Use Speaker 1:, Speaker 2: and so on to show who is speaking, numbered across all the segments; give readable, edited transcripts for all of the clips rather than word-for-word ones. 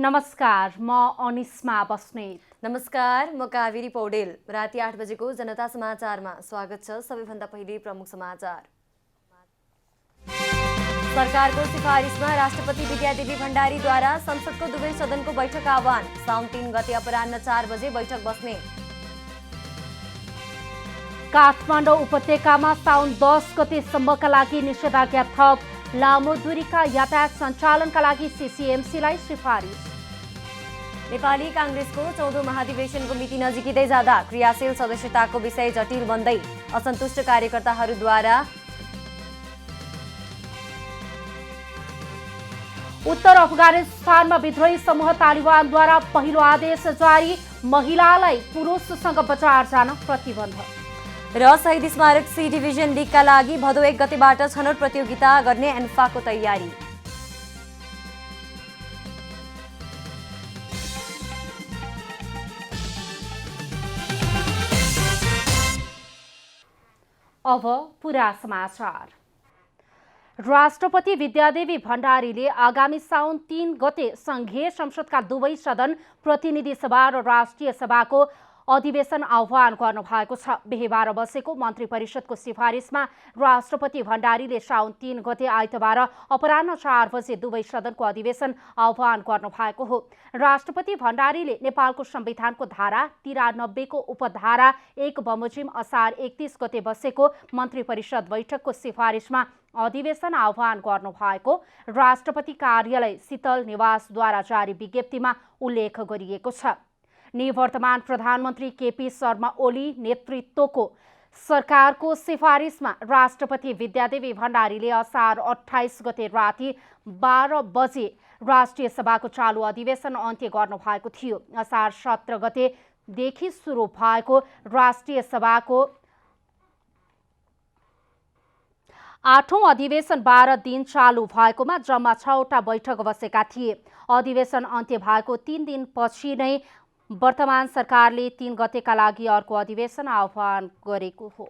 Speaker 1: नमस्कार, म अनिस्मा बस्नेत।
Speaker 2: नमस्कार, म कावेरी पौडेल। राति 8 बजेको जनता समाचारमा स्वागत छ। सबैभन्दा पहिले प्रमुख समाचार। सरकारको सिफारिसमा राष्ट्रपति विद्यादेवी भण्डारीद्वारा संसदको दुवै सदनको बैठक आह्वान। साउन 3 गते अपराह्न 4 बजे बैठक बस्ने।
Speaker 1: काठमाडौँ उपत्यकामा साउन 10 गतेसम्मका लागि निषेधाज्ञा थप। लामो दूरीका यातायात सञ्चालनका लागि सीसीएमसीलाई सिफारिस।
Speaker 2: नेपाली काङ्ग्रेसको 14औं महाधिवेशनको मिति नजिकिँदै जाँदा क्रियाशील सदस्यताको विषय जटिल बन्दै असन्तुष्ट कार्यकर्ताहरूद्वारा
Speaker 1: उत्तर अफगानिस्तानमा विद्रोही समूह तालिबानद्वारा पहिलो आदेश जारी। महिलालाई पुरुषसँग बजार जान प्रतिबन्ध।
Speaker 2: र शहीद स्मारक सी डिभिजन लिगका लागि भदौ 1 गतेबाट छनौट प्रतियोगिता गर्ने एन्फाको तयारी।
Speaker 1: अब पुरा समाचार। राष्ट्रपति विद्यादेवी भण्डारीले आगामी साउन 3 गते संघीय संसदका दुवै सदन प्रतिनिधि सभा र राष्ट्रिय सभाको अधिवेशन आह्वान गर्नुभएको छ। बिहीबार बसेको मन्त्री परिषदको सिफारिसमा राष्ट्रपति भण्डारीले साउन 3 गते आइतबार अपराह्न 4 बजे दुवै सदनको अधिवेशन आह्वान गर्नुभएको हो। राष्ट्रपति भण्डारीले नेपालको संविधानको धारा 93 को उपधारा 1 बमोजिम असार 31 गते बसेको मन्त्री परिषद बैठकको सिफारिसमा अधिवेशन आह्वान गर्नुभएको राष्ट्रपति कार्यालय शीतल निवासद्वारा जारी विज्ञप्तिमा उल्लेख गरिएको छ। निवर्तमान प्रधानमन्त्री केपी शर्मा ओली नेतृत्वको सरकारको सिफारिसमा राष्ट्रपति विद्यादेवी भण्डारीले असार 28 गते राति 12 बजे राष्ट्रिय सभाको चालु अधिवेशन अन्त्य गर्नुभएको थियो। असार 17 गतेदेखि सुरु भएको राष्ट्रिय सभाको 8औं अधिवेशन 12 दिन चालु भएकोमा जम्मा 6वटा बैठक बसेका थिए। अधिवेशन अन्त्य भएको 3 दिनपछि नै वर्तमान सरकारले 3 गतेका लागि अर्को अधिवेशन आह्वान गरेको हो।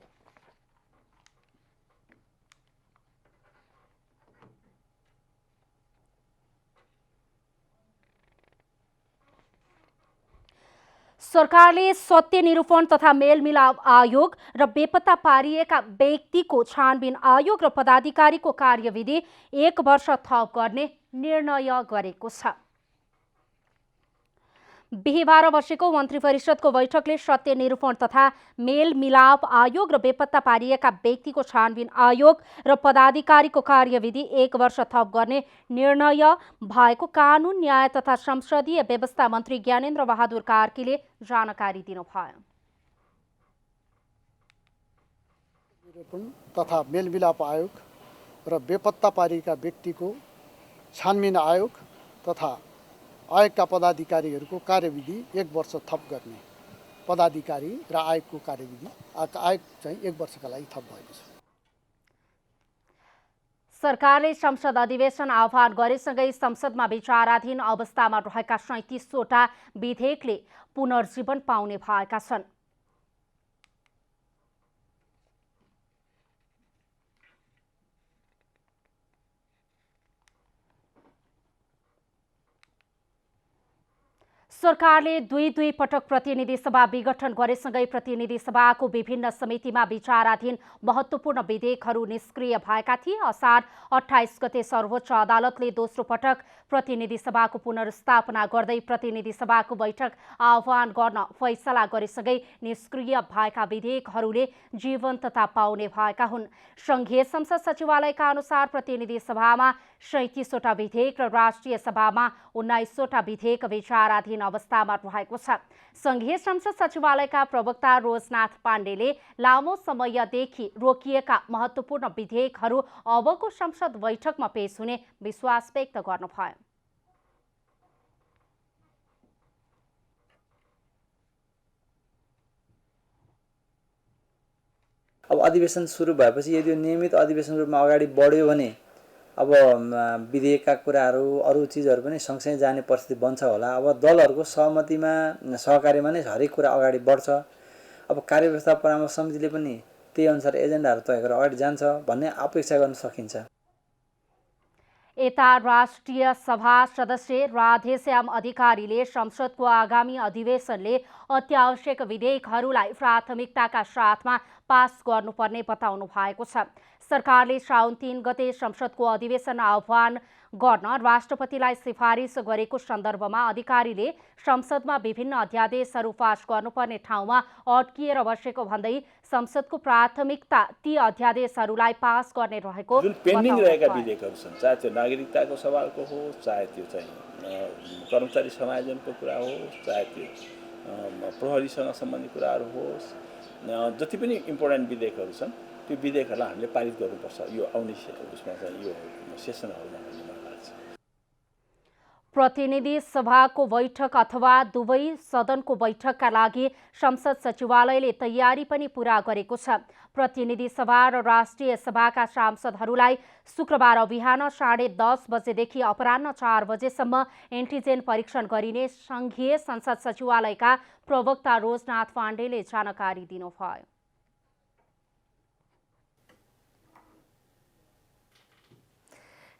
Speaker 1: सरकारले सत्य निरूपण तथा मेलमिलाप आयोग र बेपत्ता पारिएका व्यक्तिको छानबिन आयोग र पदाधिकारीको कार्यविधि 1 वर्ष थप गर्ने निर्णय गरेको छ। बिहीबार बसेको मन्त्री परिषदको बैठकले सत्य निरूपण तथा मेलमिलाप आयोग र बेपत्ता पारिएका व्यक्तिको छानबिन आयोग र पदाधिकारीको कार्यविधि 1 वर्ष थप गर्ने निर्णय भएको कानून न्याय तथा संसदीय व्यवस्था मन्त्री ज्ञानेन्द्र बहादुर कार्कीले जानकारी दिनुभयो।
Speaker 3: तथा मेलमिलाप आयोग र बेपत्ता पारिएका व्यक्तिको छानबिन आयोग तथा आयोगका पदाधिकारीहरूको कार्यविधि 1 वर्ष थप गर्ने। पदाधिकारी र आयोगको कार्यविधि आयोग चाहिँ 1 वर्षका लागि थप भएको छ।
Speaker 1: सरकारले संसद अधिवेशन आह्वान गरेसँगै संसदमा विचाराधीन अवस्थामा रहेका 37 वटा विधेयकले पुनर्जीवन पाउने भएका छन्। सरकारले दुई पटक प्रतिनिधि सभा विघटन गरेसँगै प्रतिनिधि सभाको विभिन्न समितिमा विचाराधीन महत्त्वपूर्ण विधेयकहरू निष्क्रिय भएका थिए। असार 28 गते सर्वोच्च अदालतले दोस्रो पटक प्रतिनिधि सभाको पुनर्स्थापना गर्दै प्रतिनिधि सभाको बैठक आह्वान गर्न फैसला गरेसँगै निष्क्रिय भएका विधेयकहरूले जीवन्तता पाउने भएका हुन्। संघीय संसद सचिवालयका अनुसार प्रतिनिधि सभामा 37 वटा विधेयक र राष्ट्रिय सभामा 19 वटा विधेयक विचाराधीन अवस्थामा रहेको छ। संघीय संसद सचिवालयका प्रवक्ता रोजनाथ पाण्डेले लामो समयदेखि रोकिएका महत्त्वपूर्ण विधेयकहरू अबको संसद बैठकमा पेश हुने विश्वास व्यक्त गर्नुभयो।
Speaker 4: अब अधिवेशन सुरु भएपछि यदि नियमित अधिवेशन रूपमा अगाडि बढ्यो भने अब विधेयकका कुराहरू अरू चिजहरू पनि सँगसँगै जाने परिस्थिति बन्छ होला। अब दलहरूको सहमतिमा सहकार्यमा नै हरेक कुरा अगाडि बढ्छ। अब कार्यव्यवस्था परामर्श समितिले पनि त्यही अनुसार एजेन्डाहरू तय गरेर अगाडि जान्छ भन्ने अपेक्षा गर्न सकिन्छ।
Speaker 1: यता राष्ट्रिय सभा सदस्य राधेश्याम अधिकारीले संसदको आगामी अधिवेशनले अत्यावश्यक विधेयकहरूलाई प्राथमिकताका साथमा पास गर्नुपर्ने बताउनु भएको छ। सरकारले साउन 3 गते संसदको अधिवेशन आह्वान गर्न राष्ट्रपतिलाई सिफारिस गरेको सन्दर्भमा अधिकारीले संसदमा विभिन्न अध्यादेशहरू पास गर्नुपर्ने ठाउँमा अड्किएर बसेको भन्दै संसदको प्राथमिकता ती अध्यादेशहरूलाई पास गर्ने रहेको
Speaker 5: जुन पेन्डिङ रहेका विधेयकहरू छन्, चाहे त्यो नागरिकताको सवालको होस्, चाहे त्यो चाहिँ कर्मचारी समायोजनको कुरा होस्, चाहे त्यो प्रहरीसँग सम्बन्धित कुराहरू होस्, जति पनि इम्पोर्टेन्ट विधेयकहरू छन् त्यो विधेयकहरूलाई हामीले पारित गर्नुपर्छ यो आउने उसमा चाहिँ यो सेसनहरूमा भन्ने मलाई लाग्छ।
Speaker 1: प्रतिनिधि सभाको बैठक अथवा दुवै सदनको बैठकका लागि संसद सचिवालयले तयारी पनि पूरा गरेको छ। प्रतिनिधि सभा र राष्ट्रिय सभाका सांसदहरूलाई शुक्रबार बिहान 10:30 बजेदेखि अपराह्न 4 बजेसम्म एन्टिजेन परीक्षण गरिने संघीय संसद सचिवालयका प्रवक्ता रोजनाथ पाण्डेले जानकारी दिनुभयो।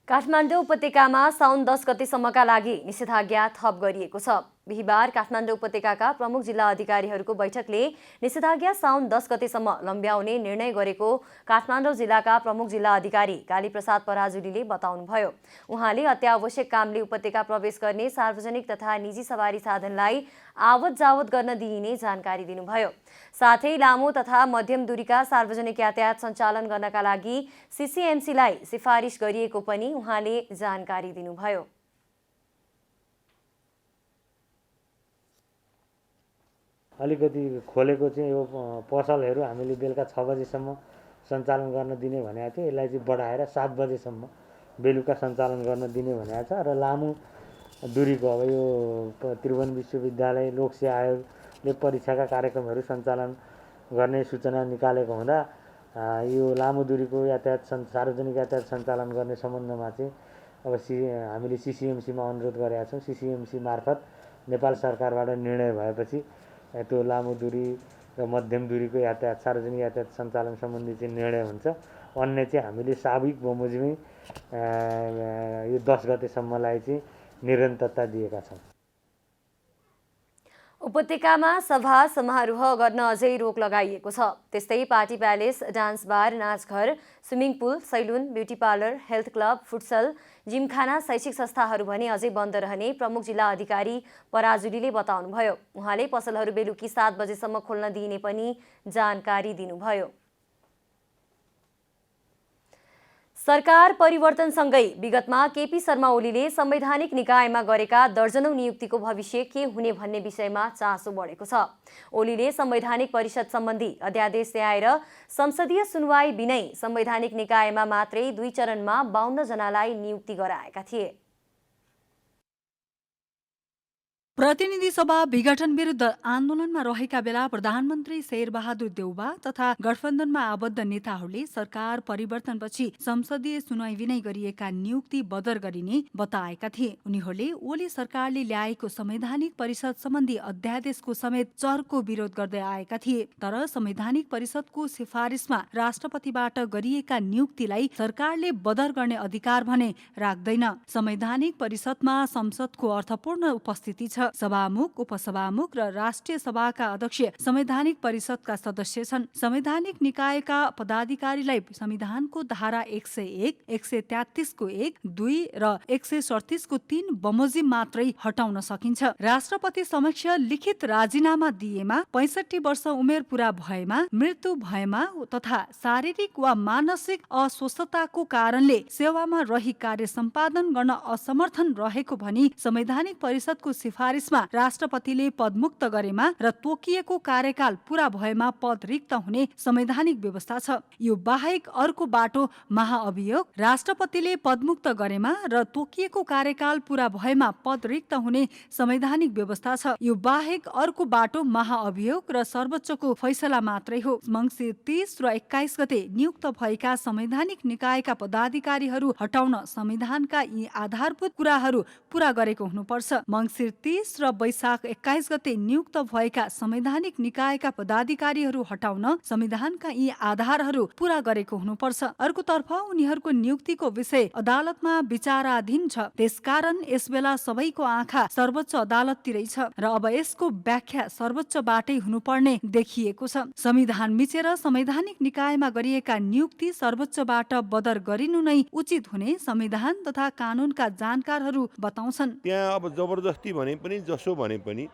Speaker 2: काठमाडौँ उपत्यकामा साउन 10 गतेसम्मका लागि निषेधाज्ञा थप गरिएको छ। बिहिबार काठमाडौँ उपत्यकाका प्रमुख जिल्ला अधिकारीहरूको बैठकले निषेधाज्ञा साउन 10 गतेसम्म लम्ब्याउने निर्णय गरेको काठमाडौँ जिल्लाका प्रमुख जिल्ला अधिकारी कालीप्रसाद पराजुलीले बताउनुभयो। उहाँले अत्यावश्यक कामले उपत्यका प्रवेश गर्ने सार्वजनिक तथा निजी सवारी साधनलाई आवत जावत गर्न दिइने जानकारी दिनुभयो। साथै लामो तथा मध्यम दूरीका सार्वजनिक यातायात सञ्चालन गर्नका लागि सीसीएमसीलाई सिफारिस गरिएको पनि उहाँले जानकारी दिनुभयो।
Speaker 6: अलिकति खोलेको चाहिँ यो पसलहरू हामीले बेलुका 6 बजेसम्म सञ्चालन गर्न दिने भनेको थियो। यसलाई चाहिँ बढाएर 7 बजेसम्म बेलुका सञ्चालन गर्न दिने भनेको छ। र लामो दूरीको अब यो त्रिभुवन विश्वविद्यालय लोकसेवा आयोगले परीक्षाका कार्यक्रमहरू सञ्चालन गर्ने सूचना निकालेको हुँदा यो लामो दूरीको यातायात सार्वजनिक यातायात सञ्चालन गर्ने सम्बन्धमा चाहिँ अब हामीले सीसीएमसीमा अनुरोध गरेका छौँ। सीसीएमसी मार्फत नेपाल सरकारबाट निर्णय भएपछि त्यो लामो दूरी र मध्यम दूरीको यातायात सार्वजनिक यातायात सञ्चालन सम्बन्धी चाहिँ निर्णय हुन्छ। अन्य चाहिँ हामीले साविक बमोजिमै यो 10 गतेसम्मलाई चाहिँ निरन्तरता दिएका छौँ।
Speaker 2: उपत्यकामा सभा समारोह गर्न अझै रोक लगाइएको छ। त्यस्तै पार्टी प्यालेस, डान्स बार, नाचघर, swimming pool, saloon, beauty parlour, health club, futsal, gymkhana, शैक्षिक संस्थाहरू भने अझै बन्द रहने प्रमुख जिल्ला अधिकारी पराजुलीले बताउनुभयो। उहाँले पसलहरू बेलुकी 7 बजेसम्म खोल्न दिइने पनि जानकारी दिनुभयो। सरकार परिवर्तनसँगै विगतमा केपी शर्मा ओलीले संवैधानिक निकायमा गरेका दर्जनौं नियुक्तिको भविष्य के हुने भन्ने विषयमा चासो बढेको छ। ओलीले संवैधानिक परिषद सम्बन्धी अध्यादेश ल्याएर संसदीय सुनवाई बिनै संवैधानिक निकायमा मात्रै 2 चरणमा 52 जनालाई नियुक्ति गराएका थिए।
Speaker 7: प्रतिनिधि सभा विघटन विरुद्ध आन्दोलनमा रहेका बेला प्रधानमन्त्री शेरबहादुर देउबा तथा गठबन्धनमा आबद्ध नेताहरूले सरकार परिवर्तनपछि संसदीय सुनवाई बिनै गरिएका नियुक्ति बदर गरिने बताएका थिए। उनीहरूले ओली सरकारले ल्याएको संवैधानिक परिषद सम्बन्धी अध्यादेशको समेत चर्को विरोध गर्दै आएका थिए। तर संवैधानिक परिषदको सिफारिसमा राष्ट्रपतिबाट गरिएका नियुक्तिलाई सरकारले बदर गर्ने अधिकार भने राख्दैन। संवैधानिक परिषदमा संसदको अर्थपूर्ण उपस्थिति छ। सभामुख, उपसभामुख र राष्ट्रिय सभाका अध्यक्ष संवैधानिक परिषदका सदस्य छन्। संवैधानिक निकायका पदाधिकारीलाई संविधानको धारा 101, 133 को 1, 2 र 137 को 3 बमोजिम मात्रै हटाउन सकिन्छ। राष्ट्रपति समक्ष लिखित राजीनामा दिएमा 65 वर्ष उमेर पूरा भएमा, मृत्यु भएमा तथा शारीरिक वा मानसिक अस्वस्थताको कारणले सेवामा रही कार्य सम्पादन गर्न असमर्थन रहेको भनी संवैधानिक परिषदको सिफारिसमा राष्ट्रपतिले पदमुक्त गरेमा र तोकिएको कार्यकाल पूरा भएमा पद रिक्त हुने संवैधानिक व्यवस्था छ। यो बाहेक अर्को बाटो महाअभियोग, राष्ट्रपतिले पदमुक्त गरेमा र तोकिएको कार्यकाल पूरा भएमा पद रिक्त हुने संवैधानिक व्यवस्था छ। यो बाहेक अर्को बाटो महाअभियोग र सर्वोच्चको फैसला मात्रै हो। मङ्सिर 30 र 21 गते नियुक्त भएका संवैधानिक निकायका पदाधिकारीहरू हटाउन संविधानका यी आधारभूत कुराहरू पूरा गरेको हुनुपर्छ। मङ्सिर 30 20 र वैशाख 21 गते नियुक्त भएका संवैधानिक निकायका पदाधिकारीहरू हटाउन संविधानका यी आधारहरू पूरा गरेको हुनुपर्छ। अर्कोतर्फ उनीहरूको नियुक्तिको विषय अदालतमा विचाराधीन छ। त्यसकारण यसबेला सबैको आँखा सर्वोच्च अदालततिरै छ र अब यसको व्याख्या सर्वोच्चबाटै हुनुपर्ने देखिएको छ। संविधान मिचेर संवैधानिक निकायमा गरिएका नियुक्ति सर्वोच्चबाट बदर गरिनु नै उचित हुने संविधान तथा कानूनका जानकारहरू बताउँछन्।
Speaker 8: त्यहाँ अब जबरजस्ती भने पनि जसो भने पनि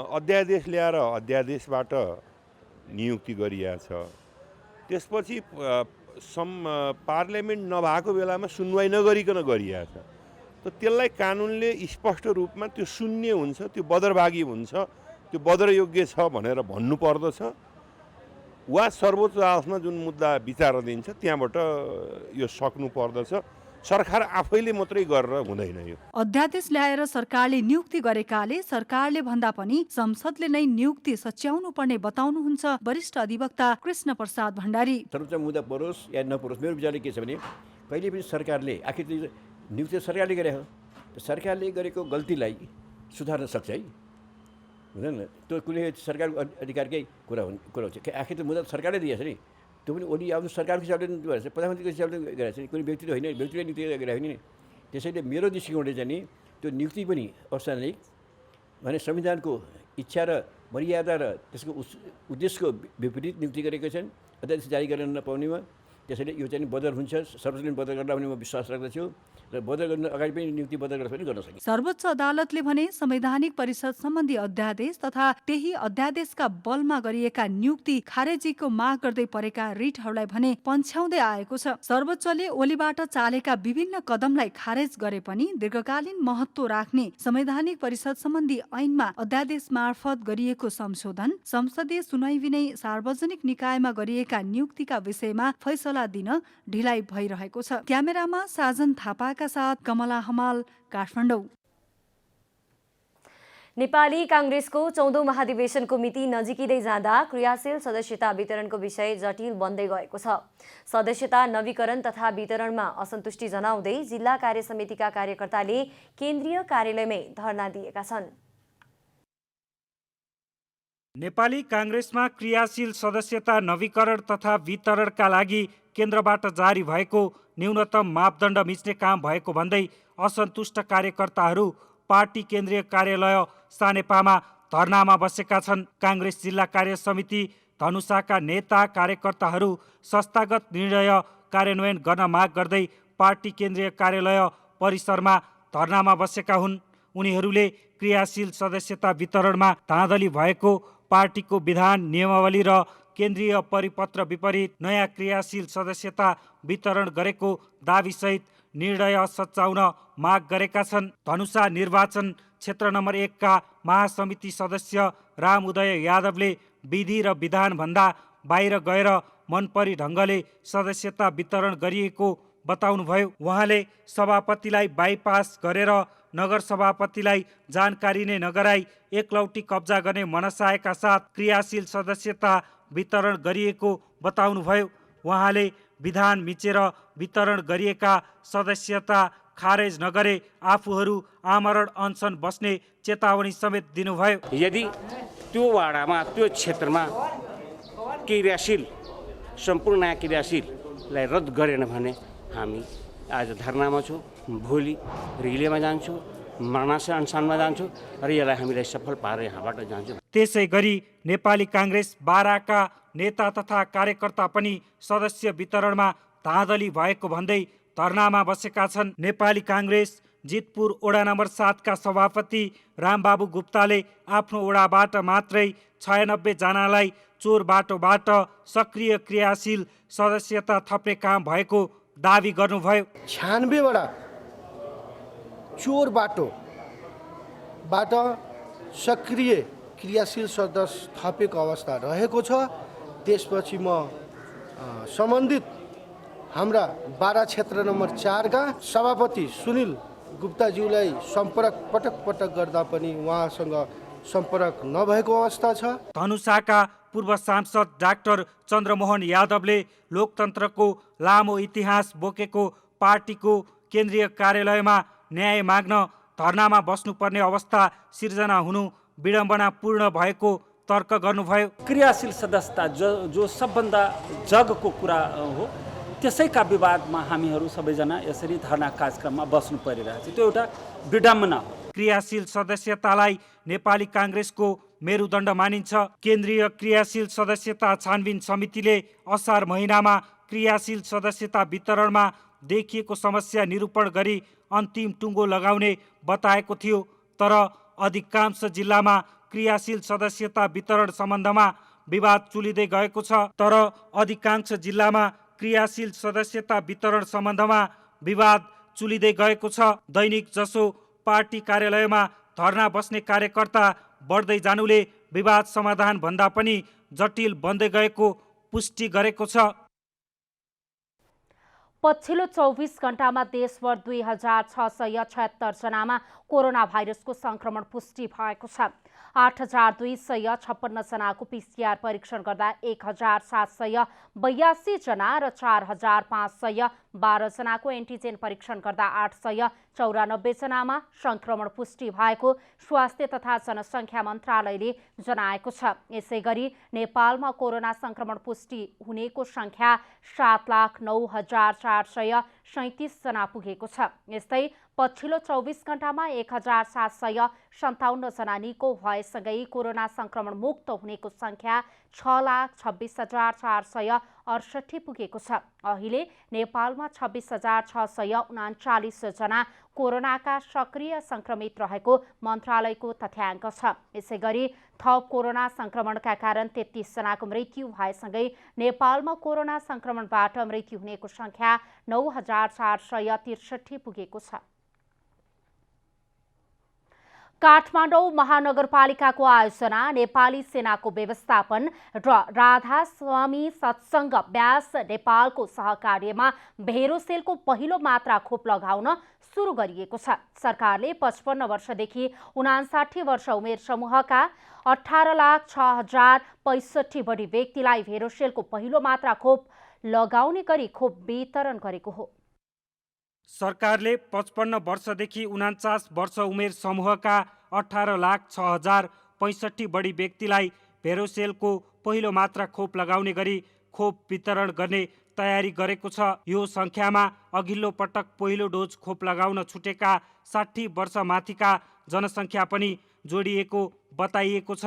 Speaker 8: अध्यादेश ल्याएर अध्यादेशबाट नियुक्ति गरिएको छ। त्यसपछि पार्लियामेन्ट नभएको बेलामा सुनवाई नगरिकन गरिएको छ। त त्यसलाई कानुनले स्पष्ट रूपमा त्यो शून्य हुन्छ, त्यो बदरभागी हुन्छ, त्यो बदरयोग्य छ भनेर भन्नु पर्दछ। वा सर्वोच्च अदालतमा जुन मुद्दा विचाराधीन छ त्यहाँबाट यो सक्नु पर्दछ। सरकार आफैले मात्रै गरेर हुँदैन। यो
Speaker 7: अध्यादेश ल्याएर सरकारले नियुक्ति गरेकाले सरकारले भन्दा पनि संसदले नै नियुक्ति सच्याउनु पर्ने बताउनुहुन्छ वरिष्ठ अधिवक्ता कृष्ण प्रसाद भण्डारी।
Speaker 9: सर्वोच्च मुद्दा परोस् या नपरोस्, मेरो विचारले के छ भने कहिले पनि सरकारले आखिर नियुक्ति सरकारले गरे हो, सरकारले गरेको गल्तीलाई सुधार्न सक्छ है, हुँदैन? त्यो कुनै सरकारको अधिकारकै कुरा हुन्छ। आखिर त मुद्दा सरकारले दिएछ नि, त्यो पनि ओली आफ्नो सरकारको हिसाबले गरेछ, प्रधानमन्त्रीको हिसाबले गरेछ नि, कुनै व्यक्तिले होइन, व्यक्तिले नियुक्ति गरेर होइन नि। त्यसैले मेरो दृष्टिकोणले चाहिँ नि त्यो नियुक्ति पनि औपचारिक भने संविधानको इच्छा र मर्यादा र त्यसको उद्देश्यको विपरीत नियुक्ति गरेका छन् अध्यादेश जारी गर्न नपाउनेमा। त्यसैले यो चाहिँ बदर हुन्छ, सर्वोच्चले बदर गर्दा भने म विश्वास राख्दछु र बदर गर्न अगाडि पनि नियुक्ति बदर गर्न पनि गर्न सकिन्छ।
Speaker 7: सर्वोच्च अदालतले भने संवैधानिक परिषद सम्बन्धी अध्यादेश तथा त्यही अध्यादेशका बलमा गरिएका नियुक्ति खारेजीको माग गर्दै परेका रिटहरूलाई भने पन्छ्याउँदै आएको छ। सर्वोच्चले ओलीबाट चालेका विभिन्न कदमलाई खारेज गरे पनि दीर्घकालीन महत्त्व राख्ने संवैधानिक परिषद सम्बन्धी ऐनमा अध्यादेश मार्फत गरिएको संशोधन संसदीय सुनवाई बिनै सार्वजनिक निकायमा गरिएका नियुक्तिका विषयमा फैसला दिन ढिलाइ भइरहेको छ। क्यामेरामा साजन थापाका साथ कमला हमाल, काठमाडौँ।
Speaker 2: नेपाली कांग्रेसको 14औं महाधिवेशनको मिति नजिकिँदै जाँदा क्रियाशील सदस्यता वितरणको विषय जटिल बन्दै गएको छ। सदस्यता नवीकरण तथा वितरणमा असन्तुष्टि जनाउँदै जिल्ला कार्य समितिका कार्यकर्ताले केन्द्रीय कार्यालयमै धरना दिएका छन्।
Speaker 10: नेपाली कांग्रेसमा क्रियाशील सदस्यता नवीकरण तथा वितरणका लागि केन्द्रबाट जारी भएको न्यूनतम मापदण्ड मिच्ने काम भएको भन्दै असन्तुष्ट कार्यकर्ताहरू पार्टी केन्द्रीय कार्यालय सानेपामा धरनामा बसेका छन्। कांग्रेस जिल्ला कार्य समिति धनुषाका नेता कार्यकर्ताहरू संस्थागत निर्णय कार्यान्वयन गर्न माग गर्दै पार्टी केन्द्रीय कार्यालय परिसरमा धरनामा बसेका हुन्। उनीहरूले क्रियाशील सदस्यता वितरणमा धाँधली भएको, पार्टीको विधान नियमावली र केन्द्रीय परिपत्र विपरीत नयाँ क्रियाशील सदस्यता वितरण गरेको दाबीसहित निर्णय सच्याउन माग गरेका छन्। धनुषा निर्वाचन क्षेत्र नम्बर 1 का महासमिति सदस्य राम उदय यादवले विधि र विधान भन्दा बाहिर गएर मनपरी ढङ्गले सदस्यता वितरण गरिएको बताउनुभयो। उहाँले सभापतिलाई बाइपास गरेर नगर सभापतिलाई जानकारी नै नगराई एकलौटी कब्जा गर्ने मनसायका साथ क्रियाशील सदस्यता वितरण गरिएको बताउनुभयो। उहाँले विधान मिचेर वितरण गरिएका सदस्यता खारेज नगरे आफूहरू आमरण अनसन बस्ने चेतावनी समेत दिनुभयो।
Speaker 11: यदि त्यो वाडामा त्यो क्षेत्रमा क्रियाशील सम्पूर्ण नयाँ क्रियाशीललाई रद्द गरेन भने हामी आज धरनामा छौँ, भोलि रिलेमा जान्छौँ, मर्नासे अनसनमा जान्छौँ र यसलाई हामीले सफल पारेर यहाँबाट जान्छौँ।
Speaker 10: त्यसै गरी नेपाली कांग्रेस बाराका नेता तथा कार्यकर्ता पनि सदस्य वितरणमा धाँधली भएको भन्दै धरनामा बसेका छन्। नेपाली कांग्रेस जितपुर ओडा नम्बर 7 का सभापति रामबाबु गुप्ताले आफ्नो ओडाबाट मात्रै 96 जनालाई चोर बाटोबाट सक्रिय क्रियाशील सदस्यता थप्ने काम भएको दावी गर्नुभयो।
Speaker 12: 96 वटा चोर बाटोबाट सक्रिय क्रियाशील सदस्य थपेको अवस्था रहेको छ। त्यसपछि म सम्बन्धित हाम्रा बारा क्षेत्र नम्बर 4 का सभापति सुनिल गुप्ताज्यूलाई सम्पर्क पटक गर्दा पनि उहाँसँग सम्पर्क नभएको अवस्था छ।
Speaker 10: धनुषाका पूर्व सांसद डाक्टर चन्द्रमोहन यादवले लोकतन्त्रको लामो इतिहास बोकेको पार्टीको केन्द्रीय कार्यालयमा न्याय माग्न धर्नामा बस्नुपर्ने अवस्था सिर्जना हुनु विडम्बनापूर्ण भएको तर्क गर्नुभयो।
Speaker 13: क्रियाशील सदस्यता जो सबभन्दा जगको कुरा हो, त्यसैका विवादमा हामीहरू सबैजना यसरी धर्ना कार्यक्रममा बस्नु परिरहेछ। त्यो एउटा विडम्बना हो।
Speaker 10: क्रियाशील सदस्यतालाई नेपाली काङ्ग्रेसको मेरुदण्ड मानिन्छ। केन्द्रीय क्रियाशील सदस्यता छानबिन समितिले असार महिनामा क्रियाशील सदस्यता वितरणमा देखिएको समस्या निरूपण गरी अन्तिम टुङ्गो लगाउने बताएको थियो। तर अधिकांश जिल्लामा क्रियाशील सदस्यता वितरण सम्बन्धमा विवाद चुलिँदै गएको छ। तर अधिकांश जिल्लामा क्रियाशील सदस्यता वितरण सम्बन्धमा विवाद चुलिँदै गएको छ। दैनिक जसो पार्टी कार्यालयमा धर्ना बस्ने कार्यकर्ता बढ्दै जानुले विवाद समाधान भन्दा पनि जटिल बन्दै गएको पुष्टि गरेको छ।
Speaker 1: पछिल्लो 24 घण्टामा देशभर 2676 जनामा कोरोना भाइरसको संक्रमण पुष्टि भएको छ। 8256 जनाको PCR परीक्षण गर्दा 1782 जना र 4512 जनाको एन्टिजेन परीक्षण गर्दा 894 जनामा संक्रमण पुष्टि भएको स्वास्थ्य तथा जनसङ्ख्या मन्त्रालयले जनाएको छ। यसैगरी नेपालमा कोरोना संक्रमण पुष्टि हुनेको संख्या 7,09,437 जना पुगेको छ। यस्तै पछिल्लो 24 घण्टामा 1757 जना निको भएसँगै कोरोना संक्रमण मुक्त हुनेको संख्या 6,26,468 पुगेको छ। अहिले नेपालमा 26,639 जना कोरोनाका सक्रिय संक्रमित रहेको मन्त्रालयको तथ्याङ्क छ। यसैगरी थप कोरोना संक्रमणका कारण 33 जनाको मृत्यु भएसँगै नेपालमा कोरोना संक्रमणबाट मृत्यु हुनेको संख्या 9,463 पुगेको छ। काठमाडौँ महानगरपालिकाको आयोजना, नेपाली सेनाको व्यवस्थापन र राधा स्वामी सत्सङ्ग व्यास नेपालको सहकार्यमा भेरोसेलको पहिलो मात्रा खोप लगाउन सुरु गरिएको छ। सरकारले 55 वर्षदेखि 59 वर्ष उमेर समूहका 18,06,065 बढी व्यक्तिलाई भेरोसेलको पहिलो मात्रा खोप लगाउने गरी खोप वितरण गरेको हो।
Speaker 10: सरकारले 55 वर्षदेखि 49 वर्ष उमेर समूहका 18,06,065 बढी व्यक्तिलाई भेरोसेलको पहिलो मात्रा खोप लगाउने गरी खोप वितरण गर्ने तयारी गरेको छ। यो सङ्ख्यामा अघिल्लो पटक पहिलो डोज खोप लगाउन छुटेका 60 वर्ष माथिका जनसङ्ख्या पनि जोडिएको बताइएको छ।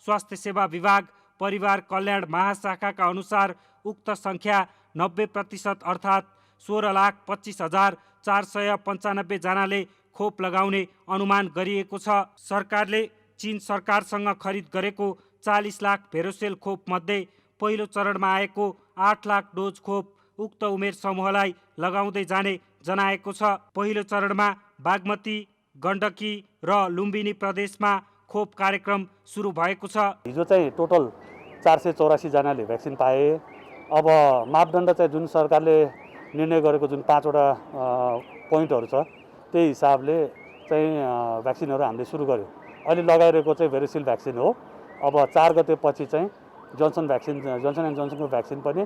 Speaker 10: स्वास्थ्य सेवा विभाग परिवार कल्याण महाशाखाका अनुसार उक्त सङ्ख्या 90% अर्थात् 16,25,495 जनाले खोप लगाउने अनुमान गरिएको छ। सरकारले चीन सरकारसँग खरिद गरेको 40 लाख भेरोसेल खोप मध्ये पहिलो चरणमा आएको 8 लाख डोज खोप उक्त उमेर समूहलाई लगाउँदै जाने जनाएको छ। पहिलो चरणमा बागमती, गण्डकी र लुम्बिनी प्रदेशमा खोप कार्यक्रम सुरु भएको छ।
Speaker 6: हिजो चाहिँ टोटल 484 जनाले भ्याक्सिन पाए। अब मापदण्ड चाहिँ जुन सरकारले निर्णय गरेको जुन 5वटा पोइन्टहरू छ त्यही हिसाबले चाहिँ भ्याक्सिनहरू हामीले सुरु गर्यो। अहिले लगाइरहेको चाहिँ भेरोसेल भ्याक्सिन हो। अब 4 गते पछि चाहिँ जोन्सन एन्ड जोन्सनको भ्याक्सिन पनि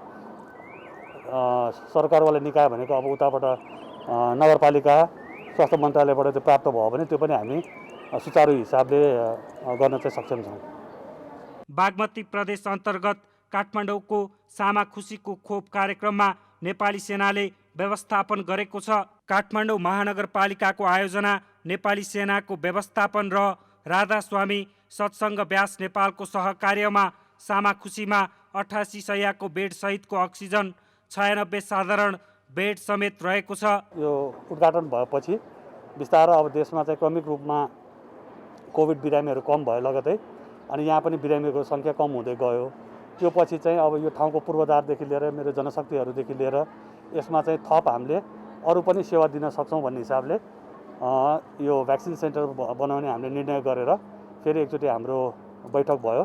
Speaker 6: सरकारवाला निकाय भनेको अब उताबाट नगरपालिका स्वास्थ्य मन्त्रालयबाट त्यो प्राप्त भयो भने त्यो पनि हामी सुचारू हिसाबले गर्न चाहिँ सक्षम छौँ।
Speaker 10: बागमती प्रदेश अन्तर्गत काठमाडौँको सामाखुसीको खोप कार्यक्रममा नेपाली सेनाले व्यवस्थापन गरेको छ। काठमाडौँ महानगरपालिकाको आयोजना, नेपाली सेनाको व्यवस्थापन र राधा स्वामी सत्सङ्ग व्यास नेपालको सहकार्यमा सामाखुसीमा 88 शय्याको बेड सहितको अक्सिजन 96 साधारण बेड समेत रहेको छ।
Speaker 6: यो उद्घाटन भएपछि बिस्तारै अब देशमा चाहिँ क्रमिक रूपमा कोभिड बिरामीहरू कम भयो लगतै, अनि यहाँ पनि बिरामीहरूको सङ्ख्या कम हुँदै गयो। त्यो पछि चाहिँ अब यो ठाउँको पूर्वाधारदेखि लिएर मेरो जनशक्तिहरूदेखि लिएर यसमा चाहिँ थप हामीले अरू पनि सेवा दिन सक्छौँ भन्ने हिसाबले यो भ्याक्सिन सेन्टर बनाउने हामीले निर्णय गरेर फेरि एकचोटि हाम्रो बैठक भयो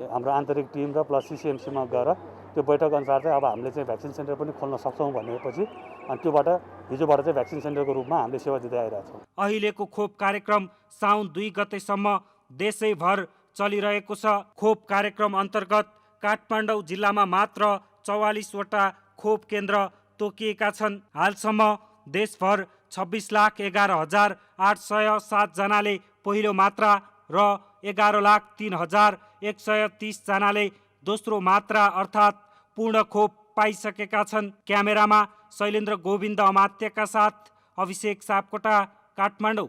Speaker 6: हाम्रो आन्तरिक टिम र प्लस सिसिएमसीमा गएर त्यो बैठक अनुसार चाहिँ अब हामीले चाहिँ भ्याक्सिन सेन्टर पनि खोल्न सक्छौँ भनेपछि अनि त्योबाट हिजोबाट चाहिँ भ्याक्सिन सेन्टरको रूपमा हामीले सेवा दिँदै आइरहेछौँ।
Speaker 10: अहिलेको खोप कार्यक्रम साउन 2 गतेसम्म देशैभर चलिरहेको छ। खोप कार्यक्रम अन्तर्गत काठमाडौँ जिल्लामा मात्र 44वटा खोप केन्द्र तोकिएका छन्। हालसम्म देशभर 26,11,807 जनाले पहिलो मात्रा र 11,03,130 जनाले दोस्रो मात्रा अर्थात् पूर्ण खोप पाइसकेका छन्। क्यामेरामा शैलेन्द्र गोविन्द अमात्यका साथ अभिषेक सापकोटा, काठमाडौँ।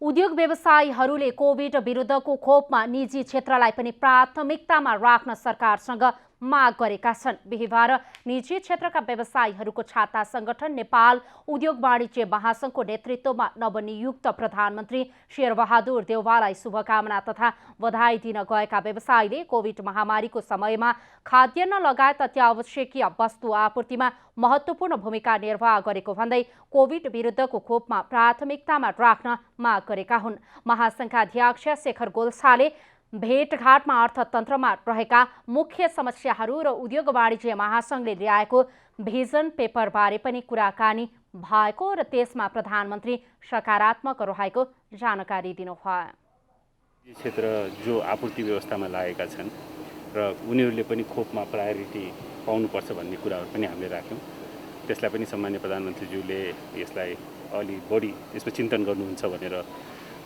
Speaker 1: उद्योग व्यवसायीहरूले कोभिड विरुद्धको खोपमा निजी क्षेत्रलाई पनि प्राथमिकतामा राख्न सरकारसँग माग गरेका छन्। बिहिबार निजी क्षेत्रका व्यवसायीहरूको छाता संगठन नेपाल उद्योग वाणिज्य महासंघको नेतृत्वमा नवनियुक्त प्रधानमन्त्री शेरबहादुर देउवालाई शुभकामना तथा बधाई दिन गएका व्यवसायीले कोभिड महामारीको समयमा खाद्यान्न लगायत अत्यावश्यकीय वस्तु आपूर्तिमा महत्त्वपूर्ण भूमिका निर्वाह गरेको भन्दै कोभिड विरुद्धको खोपमा प्राथमिकतामा राख्न माग गरेका हुन्। महासंघका अध्यक्ष शेखर गोल्छाले भेटघाटमा अर्थतन्त्रमा रहेका मुख्य समस्याहरू र उद्योग वाणिज्य महासंघले ल्याएको भिजन पेपरबारे पनि कुराकानी भएको र त्यसमा प्रधानमन्त्री सकारात्मक रहेको जानकारी दिनुभयो।
Speaker 14: क्षेत्र जो आपूर्ति व्यवस्थामा लागेका छन् र उनीहरूले पनि खोपमा प्रायोरिटी पाउनुपर्छ भन्ने कुराहरू पनि हामीले राख्यौँ। त्यसलाई पनि सम्माननीय प्रधानमन्त्रीज्यूले यसलाई अलि बढी यसमा चिन्तन गर्नुहुन्छ भनेर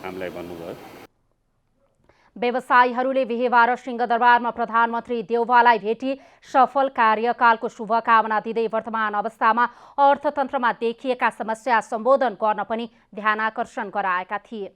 Speaker 14: हामीलाई भन्नुभयो।
Speaker 1: व्यवसायीहरूले बिहिबार सिंहदरबारमा प्रधानमन्त्री देउवालाई भेटी सफल कार्यकालको शुभकामना दिँदै वर्तमान अवस्थामा अर्थतन्त्रमा देखिएका समस्या सम्बोधन गर्न पनि ध्यानाकर्षण गराएका थिए।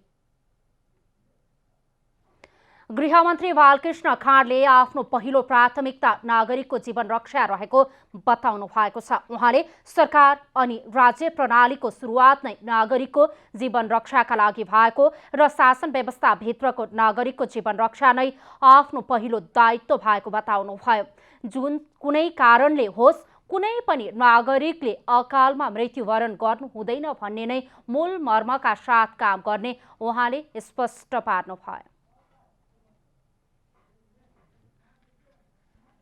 Speaker 1: गृहमन्त्री बालकृष्ण खाँडले आफ्नो पहिलो प्राथमिकता नागरिकको जीवन रक्षा रहेको बताउनु भएको छ। उहाँले सरकार अनि राज्य प्रणालीको सुरुवात नै नागरिकको जीवन रक्षाका लागि भएको र शासन व्यवस्था भित्रको नागरिकको जीवन रक्षा नै आफ्नो पहिलो दायित्व भएको बताउनुभयो। जुन कुनै कारणले होस् कुनै पनि नागरिकले अकालमा मृत्युवरण गर्नु हुँदैन भन्ने नै मूल मर्मका साथ काम गर्ने उहाँले स्पष्ट पार्नुभयो।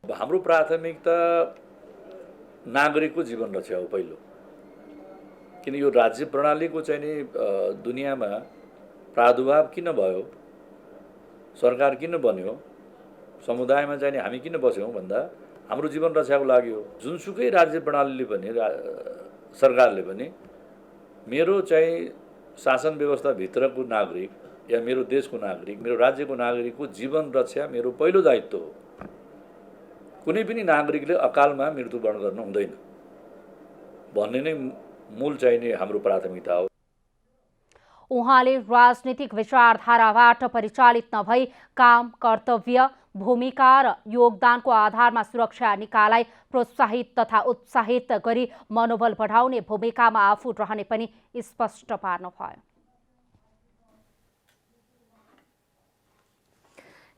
Speaker 15: हाम्रो प्राथमिकता नागरिकको जीवन रक्षा हो पहिलो, किन यो राज्य प्रणालीको चाहिँ नि दुनियाँमा प्रादुर्भाव किन भयो, सरकार किन बन्यो, समुदायमा चाहिँ नि हामी किन बस्यौँ भन्दा हाम्रो जीवन रक्षाको लागि हो। जुनसुकै राज्य प्रणालीले पनि सरकारले पनि मेरो चाहिँ शासन व्यवस्थाभित्रको नागरिक या मेरो देशको नागरिक, मेरो राज्यको नागरिकको जीवन रक्षा मेरो पहिलो दायित्व हो। कुनै पनि नागरिकले अकालमा मृत्युवरण गर्नु हुँदैन भन्ने नै मूल चाहिने हाम्रो प्राथमिकता हो।
Speaker 1: उहाँले राजनीतिक विचारधाराबाट परिचालित नभई काम, कर्तव्य, भूमिका र योगदानको आधारमा सुरक्षा निकायलाई प्रोत्साहित तथा उत्साहित गरी मनोबल बढाउने भूमिकामा आफू रहने पनि स्पष्ट पार्नुभयो।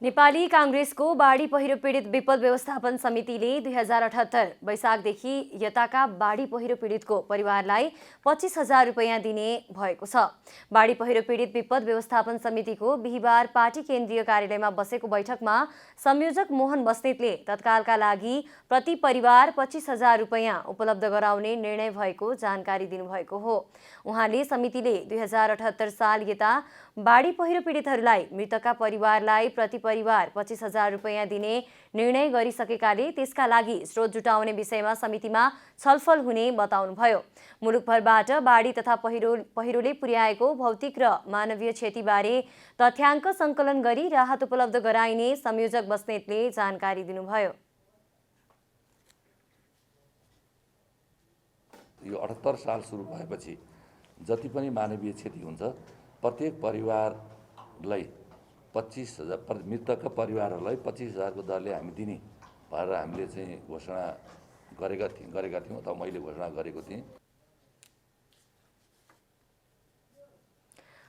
Speaker 2: नेपाली कांग्रेसको बाढी पहिरो पीडित विपद व्यवस्थापन समितिले 2078 वैशाखदेखि यताका बाढी पहिरो पीडितको परिवारलाई 25,000 रुपैयाँ दिने भएको छ। बाढी पहिरो पीडित विपद व्यवस्थापन समितिको बिहिबार पार्टी केन्द्रीय कार्यालयमा बसेको बैठकमा संयोजक मोहन बस्नेतले तत्कालका लागि प्रति परिवार 25,000 रुपैयाँ उपलब्ध गराउने निर्णय भएको जानकारी दिनुभएको हो। उहाँले समितिले 2078 साल यता बाढी पहिरो पीडितहरूलाई मृतकका परिवारलाई प्रति परिवार 25,000 रुपैयाँ दिने निर्णय गरिसकेकाले त्यसका लागि स्रोत जुटाउने विषयमा समितिमा छलफल हुने बताउनुभयो। मुलुकभरबाट बाढी तथा पहिरोले पुर्याएको भौतिक र मानवीय क्षतिबारे तथ्याङ्क सङ्कलन गरी राहत उपलब्ध गराइने संयोजक बस्नेतले जानकारी दिनुभयो।
Speaker 16: यो 78 साल सुरु भएपछि जति पनि मानवीय क्षति हुन्छ प्रत्येक परिवारलाई 25,000 मृतकका परिवारहरूलाई 25,000 को दरले हामी दिने भनेर हामीले चाहिँ घोषणा गरेका थियौँ अथवा मैले घोषणा गरेको थिएँ।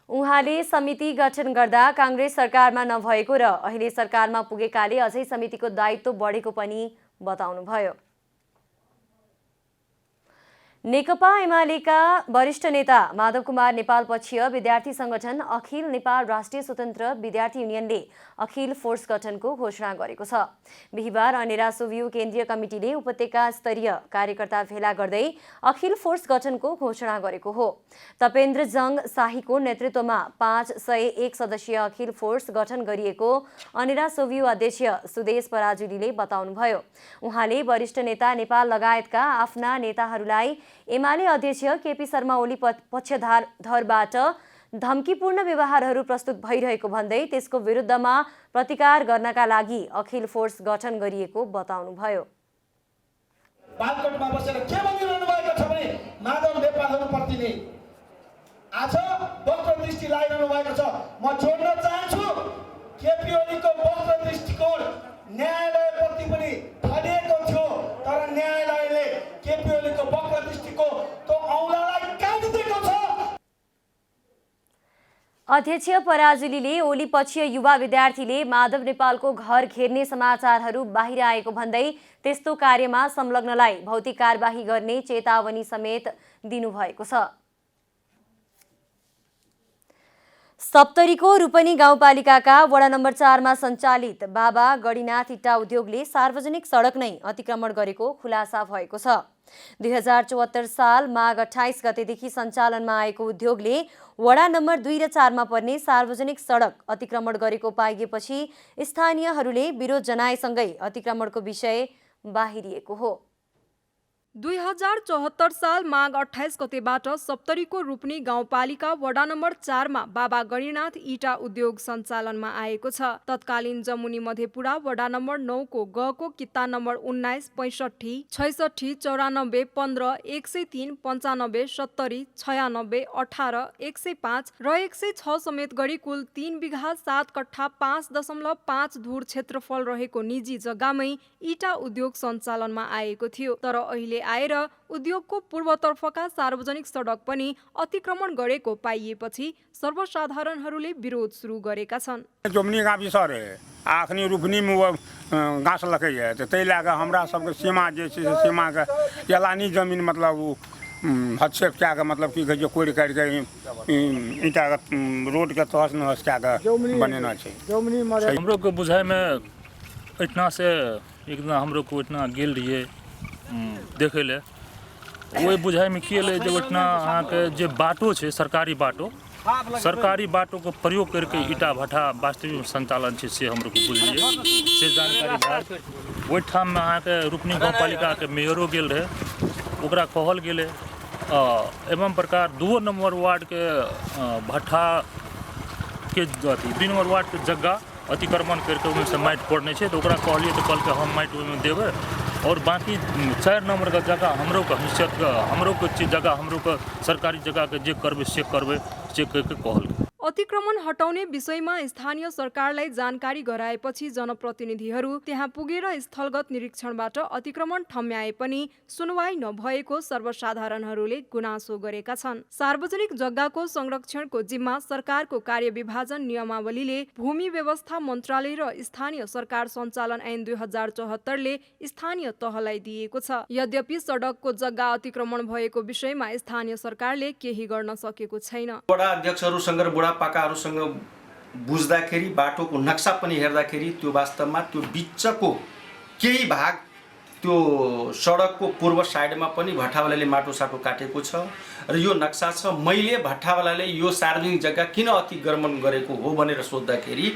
Speaker 2: उहाँले समिति गठन गर्दा कांग्रेस सरकारमा नभएको र अहिले सरकारमा पुगेकाले अझै समितिको दायित्व बढेको पनि बताउनुभयो। नेकपा एमालेका वरिष्ठ नेता माधव कुमार नेपाल पक्षीय विद्यार्थी संगठन अखिल नेपाल राष्ट्रिय स्वतन्त्र विद्यार्थी युनियनले अखिल फोर्स गठनको घोषणा गरेको छ। बिहिबार अनेरा सोभियु केन्द्रीय कमिटीले उपत्यका स्तरीय कार्यकर्ता भेला गर्दै अखिल फोर्स गठनको घोषणा गरेको हो। तपेन्द्र जंग शाहीको नेतृत्वमा 501 सदस्यीय अखिल फोर्स गठन गरिएको अनेरा सोभियु अध्यक्ष सुदेश पराजुलीले बताउनुभयो। उहाँले वरिष्ठ नेता नेपाल लगायतका आफ्ना नेताहरूलाई एमाले अध्यक्ष केपी शर्मा ओली पक्षधरबाट धम्कीपूर्ण व्यवहारहरू प्रस्तुत भइरहेको भन्दै त्यसको विरुद्धमा प्रतिकार गर्नका लागि अखिल फोर्स गठन गरिएको बताउनुभयो।
Speaker 17: बालकोटमा बसेर के भनिरहनु भएको छ भने माधव नेपालहरूप्रति नै आज वक्र दृष्टि लगाइरहनु भएको छ। म जोड्न चाहन्छु केपी ओलीको वक्र दृष्टिकोण न्यायालयप्रति पनि फलिएको थियो, तर न्यायालयले केपी ओलीको वक्र दृष्टिकोणको औँलालाई काटिदिएको छ।
Speaker 2: अध्यक्ष पराजुलीले ओली पक्षीय युवा विद्यार्थीले माधव नेपालको घर घेर्ने समाचारहरू बाहिर आएको भन्दै त्यस्तो कार्यमा संलग्नलाई भौतिक कारबाही गर्ने चेतावनी समेत दिनुभएको छ। सप्तरीको रूपनी गाउँपालिकाका वडा नम्बर 4 मा सञ्चालित बाबा गणिनाथ इट्टा उद्योगले सार्वजनिक सडक नै अतिक्रमण गरेको खुलासा भएको छ। 2074 साल माघ 28 गतेदेखि सञ्चालनमा आएको उद्योगले वडा नम्बर 2 र 4 मा पर्ने सार्वजनिक सडक अतिक्रमण गरेको पाइएपछि स्थानीयहरूले विरोध जनाएसँगै अतिक्रमणको विषय बाहिरिएको हो।
Speaker 18: 2074 साल माघ 28 गतेबाट सप्तरीको रूपनी गाउँपालिका वडा नम्बर 4 मा बाबा गणिनाथ इटा उद्योग सञ्चालनमा आएको छ। तत्कालीन जमुनी मधेपुरा वडा नम्बर 9 को गको किता नम्बर 19, 65, 66, 94, 15, 103, 95, 70, 96, 18, 105 र 106 समेत गरी कुल 3 बिघा 7 कट्ठा 5.5 धुर क्षेत्रफल रहेको निजी जग्गामै इटा उद्योग सञ्चालनमा आएको थियो। तर अहिले आएर उद्योगको पूर्वतर्फका सार्वजनिक सडक पनि अतिक्रमण गरेको पाइएपछि सर्वसाधारणहरूले विरोध सुरु गरेका छन्।
Speaker 19: जमुनी गाविस रे आखनी रूपनी में वो गाछ लगे है तो तै लगा हमरा सबके सीमा जे छै से सीमा के एलानी जमीन मतलब हस्तक्षेप क्या के मतलब की जे कोड़ काट के ईटा रोड के तहस नहस क्या के बनेना छै।
Speaker 20: हमरो को बुझाय में इतना से एकदम हमरो को इतना गेल रहिए देखे ले वही बुझाई में किए ले जब इतना अहाँ के जे बाटो छै सरकारी बाटो को प्रयोग करके ईटा भट्ठा वास्तविक संचालन छै से हमरो को बुझलिए से जानकारी है। ओहि ठाम में अहाँ के रूपनी गाँवपालिका के मेयरो गेल रहे, ओकरा कहल गेले एवं प्रकार 2 नंबर वार्ड के भट्ठा के 2 नंबर वार्ड के जगह अतिक्रमण करके उनमें से माटि फोड़ने छै तो ओकरा कहलिए तो कहलके हम माटि ओहिमे देबै और बाकी 4 नंबर का जगह हमरो को हैसियत हमरो को जगह हमरो को सरकारी जगह के जे करबै से करबै से कहके कहल।
Speaker 18: अतिक्रमण हटाउने विषयमा स्थानीय सरकारलाई जानकारी गराएपछि जनप्रतिनिधिहरू त्यहाँ पुगेर स्थलगत निरीक्षणबाट अतिक्रमण ठम्याए पनि सुनवाई नभएको सर्वसाधारणहरूले गुनासो गरेका छन्। सार्वजनिक जग्गाको संरक्षणको जिम्मा सरकारको कार्यविभाजन नियमावलीले भूमि व्यवस्था मन्त्रालय र स्थानीय सरकार सञ्चालन ऐन 2074 ले स्थानीय तहलाई दिएको छ। यद्यपि सडकको जग्गा अतिक्रमण भएको विषयमा स्थानीय सरकारले केही गर्न सकेको छैन।
Speaker 21: वडा अध्यक्षहरूसँग पाकाहरूसँग बुझ्दाखेरि बाटोको नक्सा पनि हेर्दाखेरि त्यो वास्तवमा त्यो बिचको केही भाग त्यो सडकको पूर्व साइडमा पनि भट्टावालाले माटो साटो काटेको छ र यो नक्सा छ। मैले भट्टावालाले यो सार्वजनिक जग्गा किन अतिक्रमण गरेको हो भनेर सोध्दाखेरि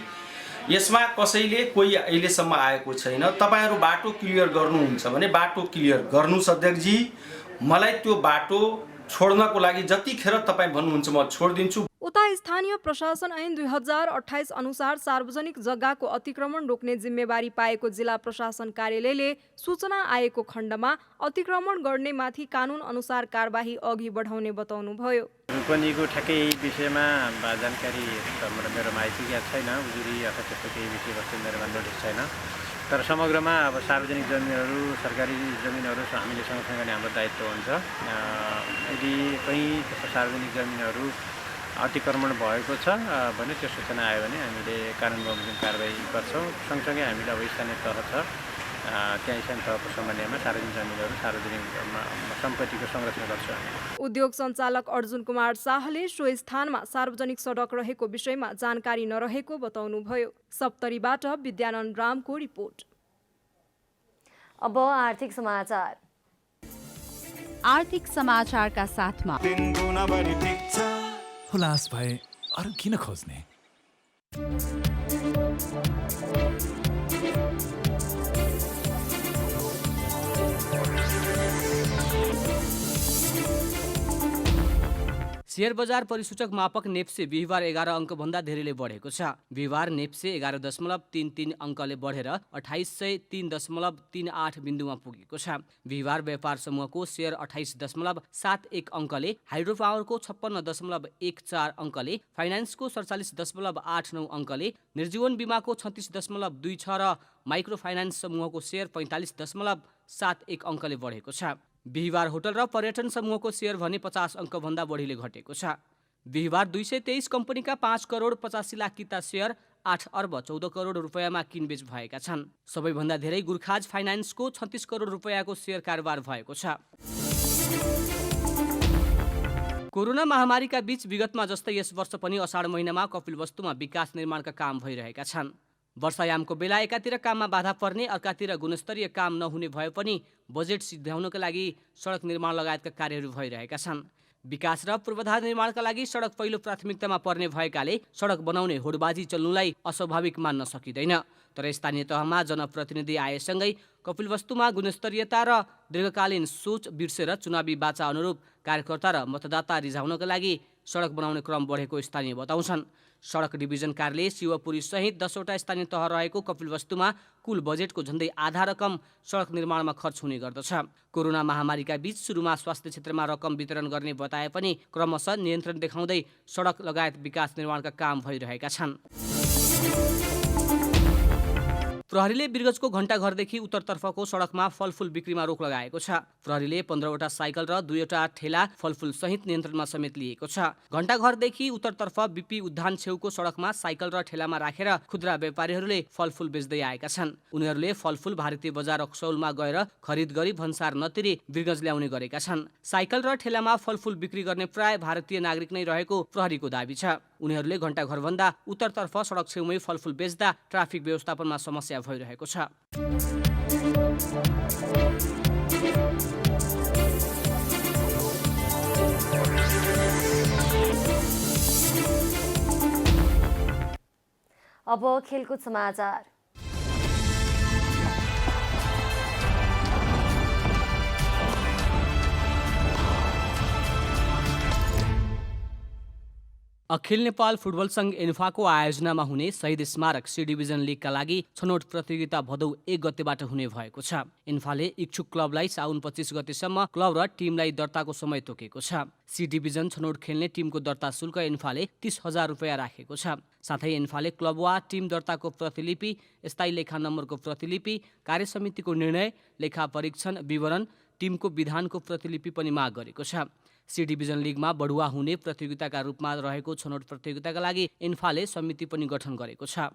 Speaker 21: यसमा कसैले कोही अहिलेसम्म आएको छैन। तपाईहरु बाटो क्लियर गर्नुहुन्छ भने बाटो क्लियर गर्नुस् अध्यक्षजी, मलाई त्यो बाटो छोड्नको लागि जतिखेर तपाई भन्नुहुन्छ म छोड्दिन्छु।
Speaker 18: उता स्थानीय प्रशासन ऐन 2028 अनुसार सार्वजनिक जग्गाको अतिक्रमण रोक्ने जिम्मेवारी पाएको जिल्ला प्रशासन कार्यालयले सूचना आएको खण्डमा अतिक्रमण गर्ने माथि कानुन अनुसार कारबाही अघि बढाउने बताउनुभयो।
Speaker 22: रूपनीको ठ्याक्कै विषयमा जानकारी मेरोमा आइपुगेको छैन, उजुरी अथवा त्यस्तो केही विषयवस्तु मेरोमा नोटिस छैन। तर समग्रमा अब सार्वजनिक जमिनहरू सरकारी जमिनहरू हामीले सँगसँगै गर्ने हाम्रो दायित्व हुन्छ। यदि कहीँ त्यस्तो सार्वजनिक जमिनहरू अतिक्रमण भएको छ भने त्यो सूचना आयो भने हामीले कानुन बमोजिम कारबाही गर्छौँ। सँगसँगै हामीले अब स्थानीय तह छ त्यहाँ स्थानीय तहको समन्वयमा सार्वजनिक जमिनहरू सार्वजनिक सम्पत्तिको संरक्षण गर्छौँ।
Speaker 18: उद्योग सञ्चालक अर्जुन कुमार शाहले सो स्थानमा सार्वजनिक सडक रहेको विषयमा जानकारी नरहेको बताउनुभयो। सप्तरीबाट विद्यानन्द रामको रिपोर्ट।
Speaker 2: अब आर्थिक समाचार।
Speaker 23: आर्थिक समाचारका साथमा
Speaker 24: खुलास भए अरु किन खोज्ने।
Speaker 3: शेयर बजार परिसूचक मापक नेप्से बिहिबार 11 अङ्कभन्दा धेरैले बढेको छ। बिहिबार नेप्से 11.33 अङ्कले बढेर 2803.38 बिन्दुमा पुगेको छ। बिहिबार व्यापार समूहको शेयर 28.71 अङ्कले, हाइड्रो पावरको 56.14 अङ्कले, फाइनान्सको 47.89 अङ्कले, निर्जीवन बिमाको 36.26 र माइक्रो फाइनान्स समूहको शेयर 45.71 अङ्कले बढेको छ। बिहिबार होटल र पर्यटन समूहको शेयर भने 50 अङ्कभन्दा बढीले घटेको छ। बिहिबार 223 कम्पनीका 5 करोड 85 लाख किता शेयर 8 अर्ब 14 करोड रुपैयाँमा किनबेच भएका छन्। सबैभन्दा धेरै गुर्खाज फाइनान्सको 36 करोड रुपैयाँको शेयर कारोबार भएको छ। कोरोना महामारीका बीच विगतमा जस्तै यस वर्ष पनि अषाढ महिनामा कपिलवस्तुमा विकास निर्माणका काम भइरहेका छन्। वर्षायामको बेला एकातिर काममा बाधा पर्ने, अर्कातिर गुणस्तरीय काम नहुने भए पनि बजेट सिद्ध्याउनका लागि सडक निर्माण लगायतका कार्यहरू भइरहेका छन्। विकास र पूर्वाधार निर्माणका लागि सडक पहिलो प्राथमिकतामा पर्ने भएकाले सडक बनाउने होडबाजी चल्नुलाई अस्वाभाविक मान्न सकिँदैन। तर स्थानीय तहमा जनप्रतिनिधि आएसँगै कपिलवस्तुमा गुणस्तरीयता र दीर्घकालीन सोच बिर्सेर चुनावी बाचा अनुरूप कार्यकर्ता र मतदाता रिझाउनका लागि सडक बनाउने क्रम बढेको स्थानीय बताउँछन्। सडक डिभिजन कार्यालय शिवपुरी सहित 10 वटा स्थानीय तह रहेको कपिलवस्तुमा कुल बजेटको झन्डै आधा रकम सडक निर्माणमा खर्च हुने गर्दछ। कोरोना महामारीका बीच सुरुमा स्वास्थ्य क्षेत्रमा रकम वितरण गर्ने बताए पनि क्रमशः नियन्त्रण देखाउँदै सडक लगायत विकास निर्माणका काम भइरहेका छन्। प्रहरीले बिरगजको घण्टाघरदेखि उत्तरतर्फको सडकमा फलफुल बिक्रीमा रोक लगाएको छ। प्रहरीले 15 वटा साइकल र 2 वटा ठेला फलफुल सहित नियन्त्रणमा समेत लिएको छ। घण्टाघरदेखि उत्तरतर्फ बिपी उद्यान छेउको सडकमा साइकल र ठेलामा राखेर खुद्रा व्यापारीहरूले फलफुल बेच्दै आएका छन्। उनीहरूले फलफुल भारतीय बजार रक्सौलमा गएर खरिद गरी भन्सार नतिरी बिरगज ल्याउने गरेका छन्। साइकल र ठेलामा फलफुल बिक्री गर्ने प्राय भारतीय नागरिक नै रहेको प्रहरीको दाबी छ। उनीहरूले घण्टाघरभन्दा उत्तरतर्फ सडक छेउमै फलफुल बेच्दा ट्राफिक व्यवस्थापनमा समस्या भइरहेको छ।
Speaker 2: अब खेलकुद समाचार।
Speaker 3: अखिल नेपाल फुटबल सङ्घ एन्फाको आयोजनामा हुने शहीद स्मारक सी डिभिजन लिगका लागि छनौट प्रतियोगिता भदौ 1 गतेबाट हुने भएको छ। एन्फाले इच्छुक क्लबलाई साउन 25 गतेसम्म क्लब र टिमलाई दर्ताको समय तोकेको छ। सी डिभिजन छनौट खेल्ने टिमको दर्ता शुल्क एन्फाले 30,000 रुपैयाँ राखेको छ। साथै एन्फाले क्लब वा टिम दर्ताको प्रतिलिपि, स्थायी लेखा नम्बरको प्रतिलिपि, कार्यसमितिको निर्णय, लेखा परीक्षण विवरण, टिमको विधानको प्रतिलिपि पनि माग गरेको छ। सी डिभिजन लिगमा बढुवा हुने प्रतियोगिताका रूपमा रहेको छनौट प्रतियोगिताका लागि एन्फाले समिति पनि गठन गरेको छ।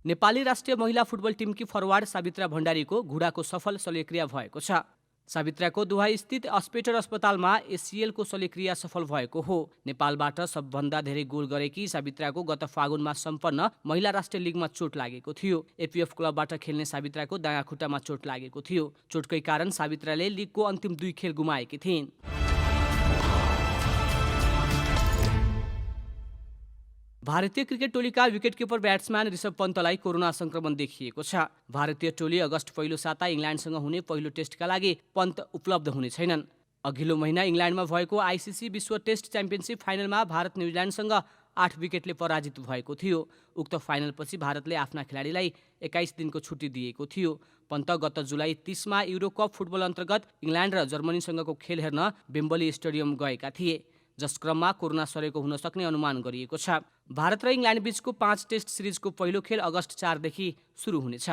Speaker 3: नेपाली राष्ट्रिय महिला फुटबल टिमकी फरवार्ड सावित्रा भण्डारीको घुँडाको सफल शल्यक्रिया भएको छ। सावित्राको दुहाई स्थित अस्पेटर अस्पतालमा एसिएलको शल्यक्रिया सफल भएको हो। नेपालबाट सबभन्दा धेरै गोल गरेकी सावित्राको गत फागुनमा सम्पन्न महिला राष्ट्रिय लिगमा चोट लागेको थियो। एपीएफ क्लबबाट खेल्ने सावित्राको दायाँ खुट्टामा चोट लागेको थियो। चोटकै कारण सावित्राले लिगको अन्तिम 2 खेल गुमाएकी थिइन्। भारतीय क्रिकेट टोलीका विकेटकिपर ब्याट्सम्यान ऋषभ पन्तलाई कोरोना संक्रमण देखिएको छ। भारतीय टोली अगस्त पहिलो साता इङ्ल्यान्डसँग हुने पहिलो टेस्टका लागि पन्त उपलब्ध हुने छैनन्। अघिल्लो महिना इङ्ल्यान्डमा भएको आइसिसी विश्व टेस्ट च्याम्पियनसिप फाइनलमा भारत न्युजिल्यान्डसँग 8 विकेटले पराजित भएको थियो। उक्त फाइनलपछि भारतले आफ्ना खेलाडीलाई 21 दिनको छुट्टी दिएको थियो। पन्त गत जुलाई 30 मा युरो कप फुटबल अन्तर्गत इङ्ल्यान्ड र जर्मनीसँगको खेल हेर्न वेम्बली स्टेडियम गएका थिए, जस क्रममा कोरोना सरेको हुन सक्ने अनुमान गरिएको छ। भारत र इङ्ल्यान्ड बीचको 5 टेस्ट सिरिजको पहिलो खेल अगस्त 4 देखि सुरु हुनेछ।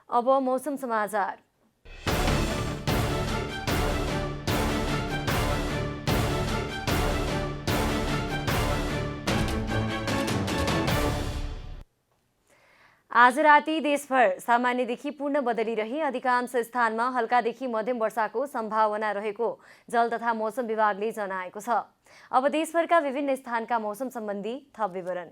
Speaker 2: अब मौसम समाचार। आज राति देशभर सामान्यदेखि पूर्ण बदली रही अधिकांश स्थानमा हल्कादेखि मध्यम वर्षाको सम्भावना रहेको जल तथा मौसम विभागले जनाएको छ। अब देशभरका विभिन्न स्थानका मौसम सम्बन्धी थप विवरण।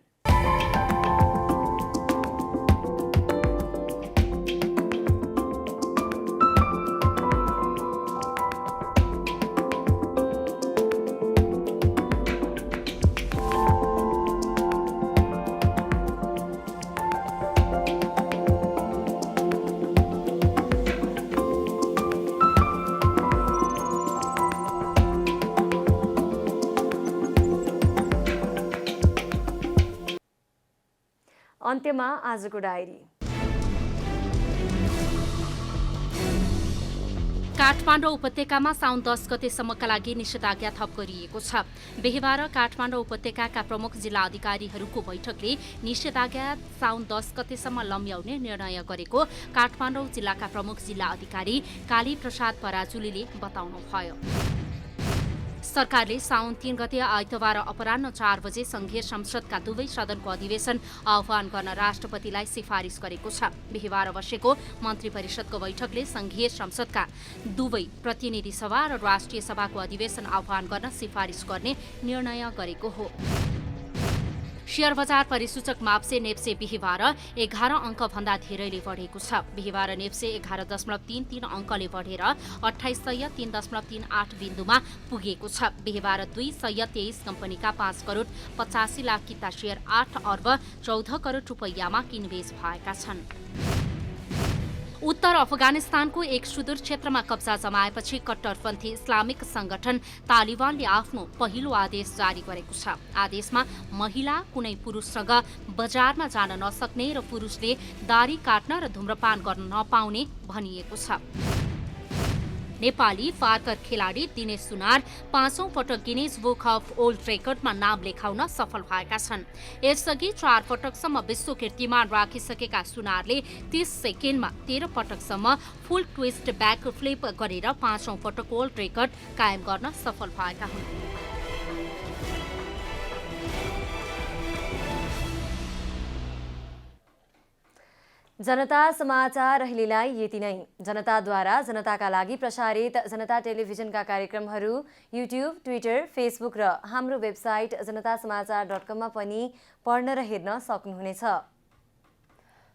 Speaker 2: अन्त्यमा आजको डायरी।
Speaker 1: काठमाडौँ उपत्यकामा साउन 10 गतेसम्मका लागि निषेधाज्ञा थप गरिएको छ। बिहिबार काठमाडौँ उपत्यकाका प्रमुख जिल्ला अधिकारीहरूको बैठकले निषेधाज्ञा साउन 10 गतेसम्म लम्ब्याउने निर्णय गरेको काठमाडौँ जिल्लाका प्रमुख जिल्ला अधिकारी काली प्रसाद पराजुलीले बताउनुभयो। सरकारले साउन 3 गते आइतबार अपराह्न 4 बजे संघीय संसदका दुवै सदनको अधिवेशन आह्वान गर्न राष्ट्रपतिलाई सिफारिस गरेको छ। बिहिबार बसेको मन्त्री परिषदको बैठकले संघीय संसदका दुवै प्रतिनिधि सभा र राष्ट्रिय सभाको अधिवेशन आह्वान गर्न सिफारिस गर्ने निर्णय गरेको हो। शेयर बजार परिसूचक माप्से नेप्से बिहिबार 11 अङ्कभन्दा धेरैले बढेको छ। बिहिबार नेप्से 11.33 अङ्कले बढेर 2803.38 बिन्दुमा पुगेको छ। बिहिबार 223 कम्पनीका 5 करोड 85 लाख किता शेयर 8 अर्ब 14 करोड रुपैयाँमा किनबेच भएका छन्। उत्तर अफगानिस्तानको एक सुदूर क्षेत्रमा कब्जा जमाएपछि कट्टरपन्थी इस्लामिक संगठन तालिबानले आफ्नो पहिलो आदेश जारी गरेको छ। आदेशमा महिला कुनै पुरुषसँग बजारमा जान नसक्ने र पुरुषले दाढी काट्न र धूम्रपान गर्न नपाउने भनिएको छ। नेपाली पार्कर खेलाडी दिनेश सुनार 5औं पटक गिनिज बुक अफ वर्ल्ड रेकर्डमा नाम लेखाउन सफल भएका छन्। यसअघि 4 पटकसम्म विश्व कीर्तिमान राखिसकेका सुनारले 30 सेकेन्डमा 13 पटकसम्म फुल ट्विस्ट ब्याक फ्लिप गरेर 5औं पटक वर्ल्ड रेकर्ड कायम गर्न सफल भएका हुन्।
Speaker 2: जनता समाचार अहिलेलाई यति नै। जनताद्वारा जनताका लागि प्रसारित जनता टेलिभिजनका कार्यक्रमहरू युट्युब, ट्विटर, फेसबुक र हाम्रो वेबसाइट जनतासमाचार.com मा पनि पढ्न र हेर्न सक्नुहुनेछ।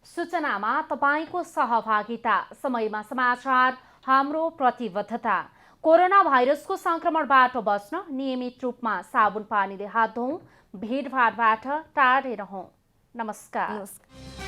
Speaker 1: सूचनामा तपाईको सहभागिता, समयमा समाचार हाम्रो प्रतिबद्धता। कोरोना भाइरसको संक्रमणबाट बच्न नियमित रूपमा साबुन पानीले हात धौँ, भिडभाडबाट टाढै रहौँ। नमस्कार।